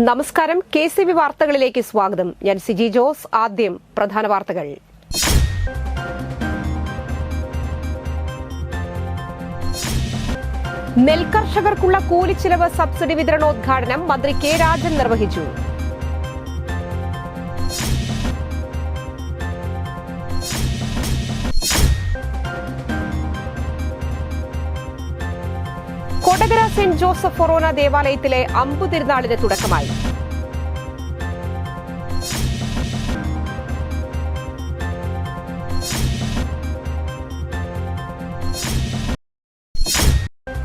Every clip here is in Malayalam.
നമസ്കാരം. KCB വാർത്തകളിലേക്ക് സ്വാഗതം. ഞാൻ സിജി ജോസ്. ആദ്യം പ്രധാന വാർത്തകൾ. നെൽകർഷകർക്കുള്ള കൂലിച്ചിലവ് സബ്സിഡി വിതരണോദ്ഘാടനം മന്ത്രി കെ രാജൻ നിർവഹിച്ചു. കൊടകര സെന്റ് ജോസഫ് ഫൊറോന ദേവാലയത്തിലെ അമ്പു തിരുനാളിന് തുടക്കമായി.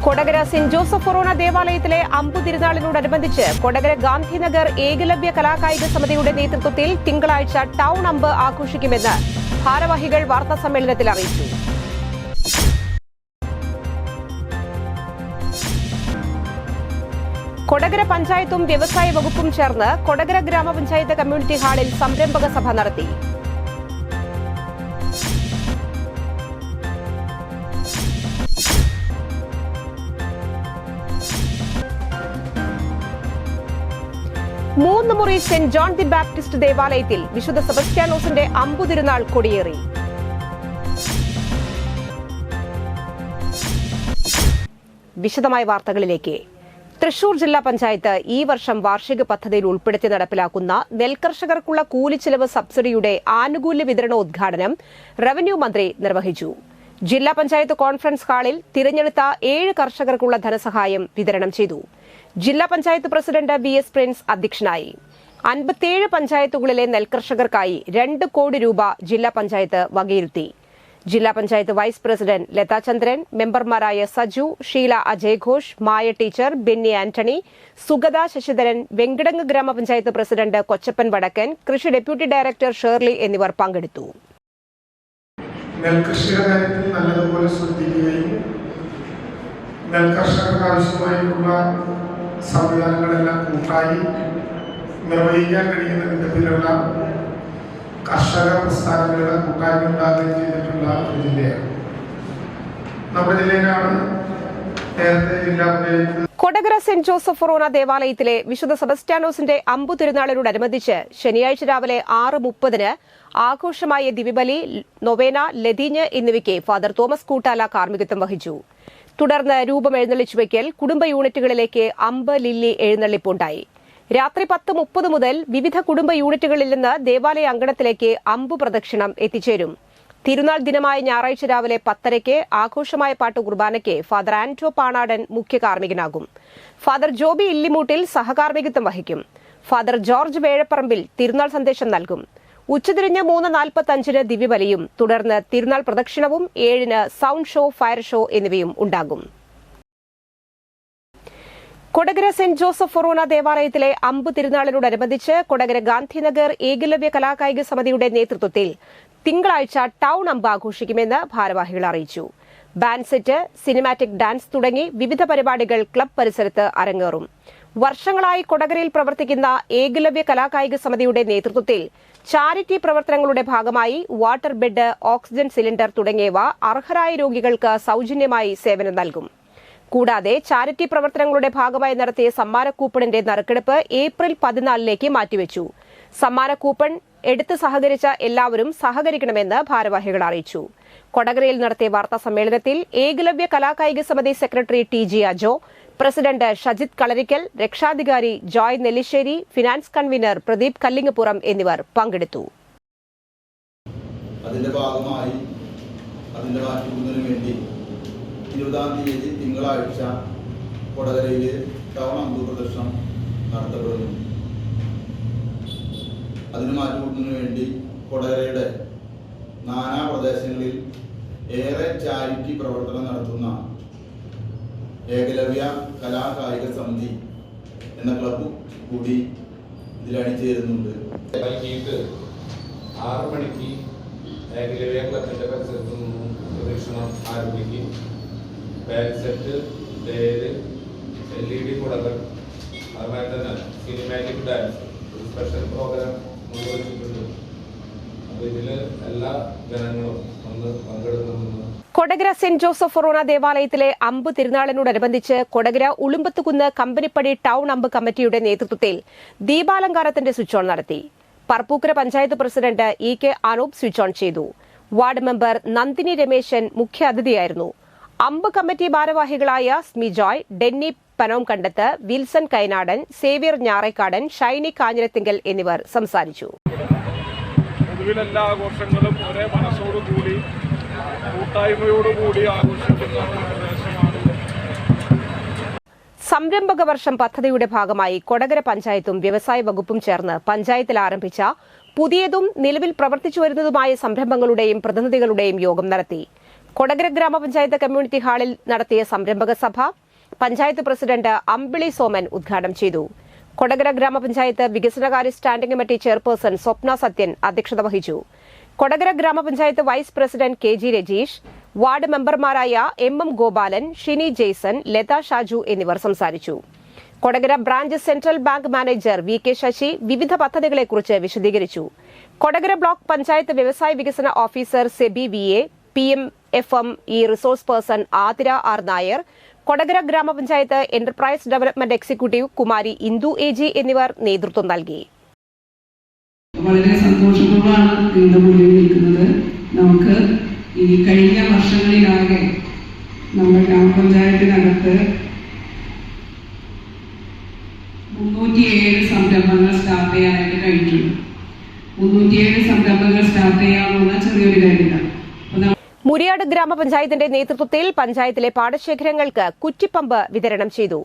കൊടകര സെന്റ് ജോസഫ് ഫൊറോന ദേവാലയത്തിലെ അമ്പു തിരുനാളിനോടനുബന്ധിച്ച് കൊടകര ഗാന്ധിനഗർ ഏകലവ്യ കലാകായിക സമിതിയുടെ നേതൃത്വത്തിൽ തിങ്കളാഴ്ച ടൗൺ അമ്പ് ആഘോഷിക്കുമെന്ന് ഭാരവാഹികൾ വാർത്താസമ്മേളനത്തിൽ അറിയിച്ചു. കൊടകര പഞ്ചായത്തും വ്യവസായ വകുപ്പും ചേർന്ന് കൊടകര ഗ്രാമപഞ്ചായത്ത് കമ്മ്യൂണിറ്റി ഹാളിൽ സംരംഭക സഭ നടത്തി. Moonnumuri saint John the Baptist ദേവാലയത്തിൽ വിശുദ്ധ സെബസ്ത്യാനോസിന്റെ അമ്പു തിരുനാൾ കൊടിയേറി. വിശദമായ വാർത്തകളിലേക്ക്. തൃശൂർ ജില്ലാ പഞ്ചായത്ത് ഈ വർഷം വാർഷിക പദ്ധതിയിൽ ഉൾപ്പെടുത്തി നടപ്പിലാക്കുന്ന നെൽകർഷകർക്കുള്ള കൂലിച്ചിലവ് സബ്സിഡിയുടെ ആനുകൂല്യ വിതരണോദ്ഘാടനം റവന്യൂ മന്ത്രി നിർവഹിച്ചു. ജില്ലാ പഞ്ചായത്ത് കോൺഫറൻസ് ഹാളിൽ തിരഞ്ഞെടുത്ത 7 കർഷകർക്കുള്ള ധനസഹായം വിതരണം ചെയ്തു. ജില്ലാ പഞ്ചായത്ത് പ്രസിഡന്റ് VS പ്രിൻസ് അധ്യക്ഷനായി. 57 പഞ്ചായത്തുകളിലെ നെൽകർഷകർക്കായി 2 കോടി രൂപ ജില്ലാ പഞ്ചായത്ത് വകയിരുത്തി. ജില്ലാ പഞ്ചായത്ത് വൈസ് പ്രസിഡന്റ് ലതാ ചന്ദ്രൻ, മെമ്പർമാരായ സജു, ഷീല അജയ് ഘോഷ്, മായ ടീച്ചർ, ബെന്നി ആന്റണി, സുഗത ശശിധരൻ, വെങ്കിടങ്ങ് ഗ്രാമപഞ്ചായത്ത് പ്രസിഡന്റ് കൊച്ചപ്പൻ വടക്കൻ, കൃഷി ഡെപ്യൂട്ടി ഡയറക്ടർ ഷേർലി എന്നിവർ പങ്കെടുത്തു. നെൽകൃഷിയുടെ കാര്യത്തിൽ നല്ലതുപോലെ ശ്രദ്ധിക്കുകയും നെൽകർഷകർക്ക് ആവശ്യമായിട്ടുള്ള സംവിധാനങ്ങളെല്ലാം കൂട്ടായി നിർവഹിക്കാൻ കഴിയുന്ന വിധത്തിലുള്ള കർഷക പ്രസ്ഥാനങ്ങളുടെ കൂട്ടായ്മ ഉണ്ടാകുകയും ചെയ്തിട്ടുള്ള ഒരു ജില്ലയാണ് നമ്മുടെ ജില്ലയിലാണ്. നേരത്തെ ജില്ലാ പഞ്ചായത്ത് കൊടകര സെന്റ് ജോസഫ് ഫൊറോന ദേവാലയത്തിലെ വിശുദ്ധ സെബസ്ത്യാനോസിന്റെ അമ്പു തിരുനാളിനോടനുബന്ധിച്ച് ശനിയാഴ്ച രാവിലെ 6:30 ആഘോഷമായ ദിവ്യബലി, നൊവേന, ലതീഞ്ഞ് എന്നിവയ്ക്ക് ഫാദർ തോമസ് കൂട്ടാല കാർമ്മികത്വം വഹിച്ചു. തുടർന്ന് രൂപം എഴുന്നള്ളിച്ചു വയ്ക്കൽ, കുടുംബ യൂണിറ്റുകളിലേക്ക് അമ്പ് ലില്ലി എഴുന്നള്ളിപ്പുണ്ടായി. രാത്രി 10:30 മുതൽ വിവിധ കുടുംബ യൂണിറ്റുകളിൽ നിന്ന് ദേവാലയ അങ്കണത്തിലേക്ക് അമ്പു പ്രദക്ഷിണം എത്തിച്ചേരും. തിരുനാൾ ദിനമായ ഞായറാഴ്ച രാവിലെ 10:30 ആഘോഷമായ പാട്ട് കുർബാനയ്ക്ക് ഫാദർ ആന്റോ പാണാടൻ മുഖ്യ കാർമ്മികനാകും. ഫാദർ ജോബി ഇല്ലിമൂട്ടിൽ സഹകാർമ്മികത്വം വഹിക്കും. ഫാദർ ജോർജ് വേഴപ്പറമ്പിൽ തിരുനാൾ സന്ദേശം നൽകും. ഉച്ചതിരിഞ്ഞ് 3:45 ദിവ്യബലിയും തുടർന്ന് തിരുനാൾ പ്രദക്ഷിണവും 7 സൗണ്ട് ഷോ, ഫയർ ഷോ എന്നിവയും ഉണ്ടാകും. കൊടകര സെന്റ് ജോസഫ് ഫൊറോന ദേവാലയത്തിലെ അമ്പു തിരുനാളിനോടനുബന്ധിച്ച് കൊടകര ഗാന്ധിനഗർ ഏകലവ്യ കലാകായിക സമിതിയുടെ നേതൃത്വത്തിൽ തിങ്കളാഴ്ച ടൗൺ അമ്പ് ആഘോഷിക്കുമെന്ന് ഭാരവാഹികൾ അറിയിച്ചു. ബാൻഡ് സെറ്റ്, സിനിമാറ്റിക് ഡാൻസ് തുടങ്ങി വിവിധ പരിപാടികൾ ക്ലബ് പരിസരത്ത് അരങ്ങേറും. വർഷങ്ങളായി കൊടകരയിൽ പ്രവർത്തിക്കുന്ന ഏകലവ്യ കലാകായിക സമിതിയുടെ നേതൃത്വത്തിൽ ചാരിറ്റി പ്രവർത്തനങ്ങളുടെ ഭാഗമായി വാട്ടർ ബെഡ്, ഓക്സിജൻ സിലിണ്ടർ തുടങ്ങിയവ അർഹരായ രോഗികൾക്ക് സൌജന്യമായി സേവനം നൽകും. കൂടാതെ ചാരിറ്റി പ്രവർത്തനങ്ങളുടെ ഭാഗമായി നടത്തിയ സമ്മാന കൂപ്പണിന്റെ നറുക്കെടുപ്പ് ഏപ്രിൽ 14 മാറ്റിവെച്ചു. സമ്മാന കൂപ്പൺ എടുത്ത് സഹകരിച്ച എല്ലാവരും സഹകരിക്കണമെന്ന് ഭാരവാഹികൾ അറിയിച്ചു. കൊടകരയിൽ നടത്തിയ വാർത്താ സമ്മേളനത്തിൽ ഏകലവ്യ കലാകായിക സമിതി secretary TG Ajo, president Shajith Kalarikkal, രക്ഷാധികാരി Joy Nellissery, finance convener Pradeep Kallingappuram എന്നിവർ പങ്കെടുത്തു. അതിന്റെ ഭാഗമായി അതിന്റെ മാറ്റുന്നതിന് വേണ്ടി 20-ാം തീയതി തിങ്കളാഴ്ച കൊടകരയിൽ ടൗൺ അമ്പു പ്രദർശനം നടത്തപ്പെടുന്നു. അതിന് മാറ്റുകൂട്ടുന്നതിന് വേണ്ടി കൊടകരയുടെ നാനാ പ്രദേശങ്ങളിൽ ഏറെ ചാരിറ്റി പ്രവർത്തനം നടത്തുന്ന ഏകലവ്യ കലാകായിക സമിതി എന്ന ക്ലബ് കൂടി ഇതിൽ അണിചേരുന്നുണ്ട്. 6 മണിക്ക് ഏകലവ്യ ക്ലബിന്റെ പരിസരത്ത് നിന്നും പ്രദക്ഷിണം ആരംഭിക്കും. ബാക്ക് സെറ്റ്, പേര്, LED കുടകൾ, അതുപോലെ തന്നെ സിനിമാറ്റിക് ഡാൻസ്, ഒരു സ്പെഷ്യൽ പ്രോഗ്രാം നിർവഹിച്ചിട്ടുണ്ട്. അപ്പോൾ ഇതിൽ എല്ലാ ജനങ്ങളും വന്ന് പങ്കെടുക്കുന്നുണ്ട്. കൊടകര സെന്റ് ജോസഫ് ഫൊറോന ദേവാലയത്തിലെ അമ്പ് തിരുനാളിനോടനുബന്ധിച്ച് കൊടകര ഉളുമ്പത്തുകുന്ന് കമ്പനിപ്പടി ടൌൺ അമ്പ് കമ്മിറ്റിയുടെ നേതൃത്വത്തിൽ ദീപാലങ്കാരത്തിന്റെ സ്വിച്ച് ഓൺ നടത്തി. Parappukkara panchayat president K Anoop switch on ചെയ്തു. വാർഡ് മെമ്പർ നന്ദിനി രമേശൻ മുഖ്യാതിഥിയായിരുന്നു. അമ്പ് കമ്മിറ്റി ഭാരവാഹികളായ Smijoy, Denny Panomkandath, Wilson Kainadan, Xavier Njarekkadan, Shiny Kanjirathinkal എന്നിവർ സംസാരിച്ചു. എല്ലാ ആഘോഷങ്ങളും ഒരേ മനസ്സോടുകൂടി കൂട്ടായ്മയോടുകൂടി ആഘോഷിക്കുന്ന പ്രദേശമാണ്. സംരംഭക വർഷം പദ്ധതിയുടെ ഭാഗമായി കൊടകര പഞ്ചായത്തും വ്യവസായ വകുപ്പും ചേർന്ന് പഞ്ചായത്തിൽ ആരംഭിച്ച പുതിയതും നിലവിൽ പ്രവർത്തിച്ചു വരുന്നതുമായ സംരംഭങ്ങളുടെയും പ്രതിനിധികളുടെയും യോഗം നടത്തി. കൊടകര ഗ്രാമപഞ്ചായത്ത് കമ്മ്യൂണിറ്റി ഹാളിൽ നടത്തിയ സംരംഭക സഭ പഞ്ചായത്ത് പ്രസിഡന്റ് അമ്പിളി സോമൻ ഉദ്ഘാടനം ചെയ്തു. കൊടകര ഗ്രാമപഞ്ചായത്ത് വികസനകാര്യ standing committee chairperson Swapna Sathyan അധ്യക്ഷത വഹിച്ചു. കൊടകര ഗ്രാമപഞ്ചായത്ത് vice president KG. Rajeesh, ward മെമ്പർമാരായ എം ഗോപാലൻ, ഷിനി ജെയ്സൺ, ലത ഷാജു എന്നിവർ സംസാരിച്ചു. Kodakara branch central bank manager VK. Sasi വിവിധ പദ്ധതികളെക്കുറിച്ച് വിശദീകരിച്ചു. കൊടകര ബ്ലോക്ക് പഞ്ചായത്ത് വ്യവസായ വികസന officer Sebi VA., PMFME resource person Athira R Nair, Kodakara ഗ്രാമപഞ്ചായത്ത് enterprise development executive Kumari Indu AG. എന്നിവർ നേതൃത്വം നൽകി. വളരെ സന്തോഷപൂർവ്വമാണ് നിങ്ങളുടെ മുന്നിൽ നിൽക്കുന്നത്. നമുക്ക് ഈ കഴിഞ്ഞ വർഷങ്ങളിലാകെ നമ്മുടെ ഗ്രാമപഞ്ചായത്തിനകത്ത് 307 സംരംഭങ്ങൾ സ്റ്റാർട്ട് ചെയ്യാനായിട്ട് കഴിഞ്ഞിട്ടുണ്ട്. 307 സംരംഭങ്ങൾ സ്റ്റാർട്ട് ചെയ്യാനുള്ള ചെറിയൊരു കാര്യമില്ല. മുരിയാട് ഗ്രാമപഞ്ചായത്തിന്റെ നേതൃത്വത്തിൽ പഞ്ചായത്തിലെ പാടശേഖരങ്ങൾക്ക് കുറ്റിപ്പമ്പ് വിതരണം ചെയ്തു.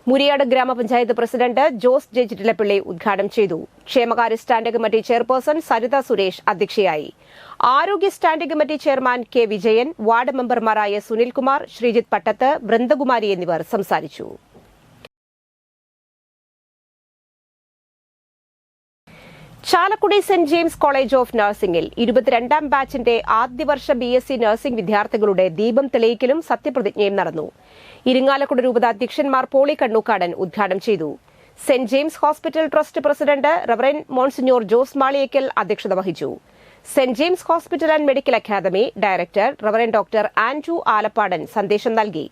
മുരിയാട് ഗ്രാമപഞ്ചായത്ത് പ്രസിഡന്റ് ജോസ് ജെ ചിറ്റിലപ്പിള്ളി ഉദ്ഘാടനം ചെയ്തു. ക്ഷേമകാര്യ standing committee chairperson Saritha Suresh അധ്യക്ഷയായി. ആരോഗ്യ standing committee chairman K Vijayan, ward മെമ്പർമാരായ സുനിൽകുമാർ, ശ്രീജിത്ത് പട്ടത്ത്, വൃന്ദകുമാരി എന്നിവർ സംസാരിച്ചു. Chalakudy saint James college of നഴ്സിംഗിൽ 22ാം ബാച്ചിന്റെ ആദ്യവർഷ BSc നഴ്സിംഗ് വിദ്യാർത്ഥികളുടെ ദീപം തെളിയിക്കലും സത്യപ്രതിജ്ഞയും നടന്നു. ഇരിങ്ങാലക്കുട രൂപത അധ്യക്ഷന്മാർ പോളി കണ്ണൂക്കാടൻ ഉദ്ഘാടനം ചെയ്തു. Saint James hospital trust president reverend monsignor Jose Maliyekkal അധ്യക്ഷത വഹിച്ചു. Saint James hospital and medical academy director reverend doctor Andrew Alappadan സന്ദേശം നൽകി.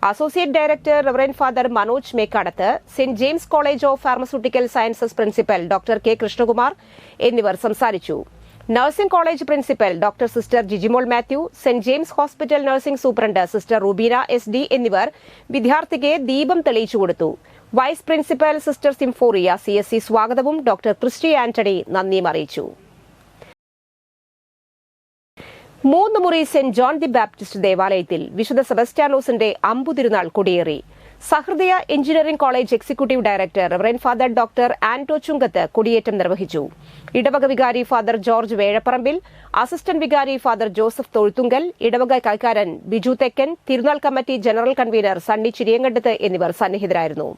Associate director reverend father Manoj Mekkadath, saint James college of pharmaceutical sciences principal doctor K Krishnakumar എന്നിവർ സംസാരിച്ചു. Nursing college principal doctor sister Jijimol Mathew, saint James hospital nursing superintendent sister Rubeena SD എന്നിവർ വിദ്യാർത്ഥിക്ക് ദീപം തെളിയിച്ചു കൊടുത്തു. വൈസ് പ്രിൻസിപ്പൽ സിസ്റ്റർ സിംഫോറിയ CSC സ്വാഗതവും ഡോക്ടർ ക്രിസ്റ്റി ആന്റണി നന്ദിയും അറിയിച്ചു. 3 മുറി സെന്റ് ജോൺ ദി ബാപ്റ്റിസ്റ്റ് ദേവാലയത്തിൽ വിശുദ്ധ സെബസ്റ്റ്യാനോസിന്റെ അമ്പുതിരുനാൾ കൊടിയേറി. Sahrudaya engineering college executive director reverend father doctor Anto Chungath കൊടിയേറ്റം നിർവഹിച്ചു. ഇടവക വികാരി ഫാദർ ജോർജ് വേഴപ്പറമ്പിൽ, അസിസ്റ്റന്റ് വികാരി ഫാദർ ജോസഫ് തൊഴുത്തുങ്കൽ, ഇടവക കൈക്കാരൻ ബിജു തെക്കൻ, തിരുനാൾ committee general convener Sunny Chiriyankandath എന്നിവർ സന്നിഹിതരായിരുന്നു.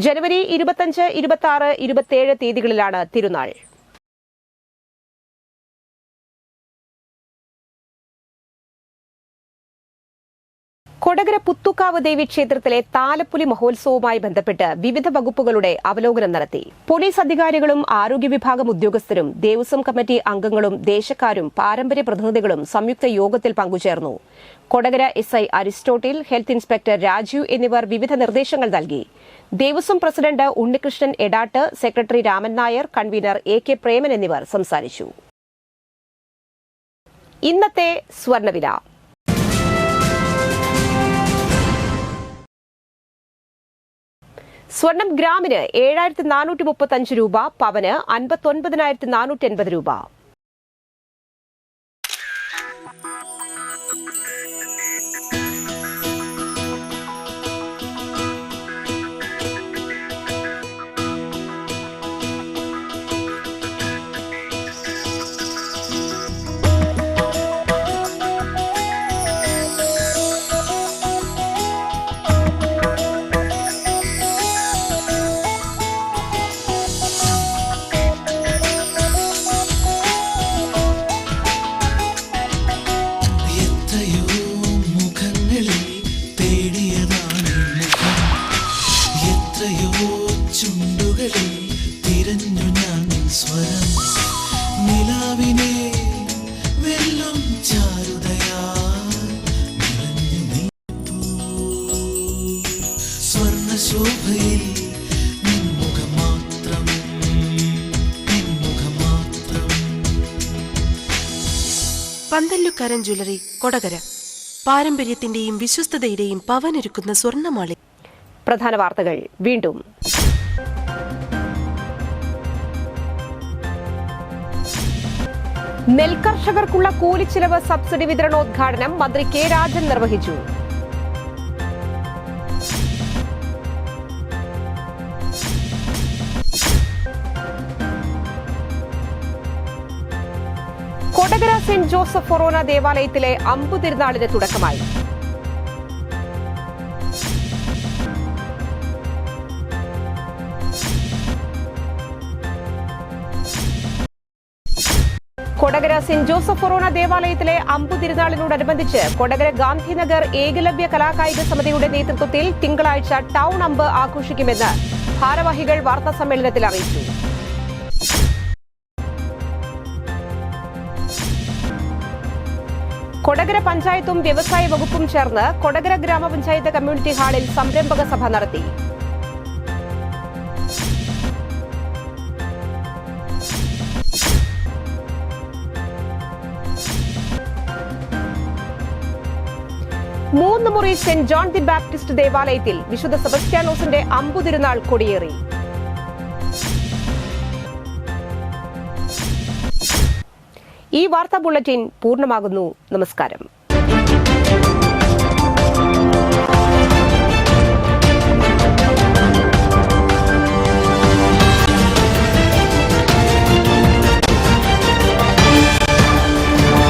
ജനുവരി 25, 26, 27 തീയതികളിലാണ് തിരുനാൾ. കൊടകര പുത്തുക്കാവ് ദേവി ക്ഷേത്രത്തിലെ താലപ്പൊലി മഹോത്സവവുമായി ബന്ധപ്പെട്ട് വിവിധ വകുപ്പുകളുടെ അവലോകനം നടത്തി. പോലീസ് അധികാരികളും ആരോഗ്യ വിഭാഗം ഉദ്യോഗസ്ഥരും ദേവസ്വം കമ്മിറ്റി അംഗങ്ങളും ദേശക്കാരും പാരമ്പര്യ പ്രതിനിധികളും സംയുക്ത യോഗത്തിൽ പങ്കുചേർന്നു. Kodakara SI Aristotle, health inspector Rajeev എന്നിവർ വിവിധ നിർദ്ദേശങ്ങൾ നൽകി. Devaswom president Unnikrishnan Edatt, secretary Raman Nair, convener AK Preman എന്നിവർ സംസാരിച്ചു. ഇന്നത്തെ സ്വർണ്ണവില. സ്വർണം ഗ്രാമിന് 7435 രൂപ, പവന് 59,480 രൂപ. ശോഭയിൽ നിൻമുഖം മാത്രം, നിൻമുഖം മാത്രം. പന്തല്ലുക്കാരൻ ജ്വല്ലറി കൊടകര പാരമ്പര്യത്തിന്റെയും വിശ്വസ്തതയുടെയും പവനൊരുക്കുന്ന സ്വർണ്ണമാളി. പ്രധാന വാർത്തകൾ വീണ്ടും. നെൽകർഷകർക്കുള്ള കൂലിച്ചിലവ് സബ്സിഡി വിതരണോദ്ഘാടനം മന്ത്രി കെ രാജൻ നിർവഹിച്ചു. കൊടകര സെന്റ് ജോസഫ് ഫൊറോന ദേവാലയത്തിലെ അമ്പു തിരുനാളിന് തുടക്കമായി. കൊടകര സെന്റ് ജോസഫ് ഫൊറോന ദേവാലയത്തിലെ അമ്പു തിരുനാളിനോടനുബന്ധിച്ച് കൊടകര ഗാന്ധിനഗർ ഏകലവ്യ കലാകായിക സമിതിയുടെ നേതൃത്വത്തിൽ തിങ്കളാഴ്ച ടൗൺ അമ്പ് ആഘോഷിക്കുമെന്ന് ഭാരവാഹികൾ വാർത്താസമ്മേളനത്തിൽ അറിയിച്ചു. കൊടകര പഞ്ചായത്തും വ്യവസായ വകുപ്പും ചേർന്ന് കൊടകര ഗ്രാമപഞ്ചായത്ത് കമ്മ്യൂണിറ്റി ഹാളിൽ സംരംഭക സഭ നടത്തി. Moonnumuri saint John the Baptist ദേവാലയത്തിൽ വിശുദ്ധ സെബസ്ത്യാനോസിന്റെ അമ്പുതിരുനാൾ കൊടിയേറി. ഈ വാർത്താ ബുള്ളറ്റിൻ പൂർണ്ണമാകുന്നു. നമസ്കാരം.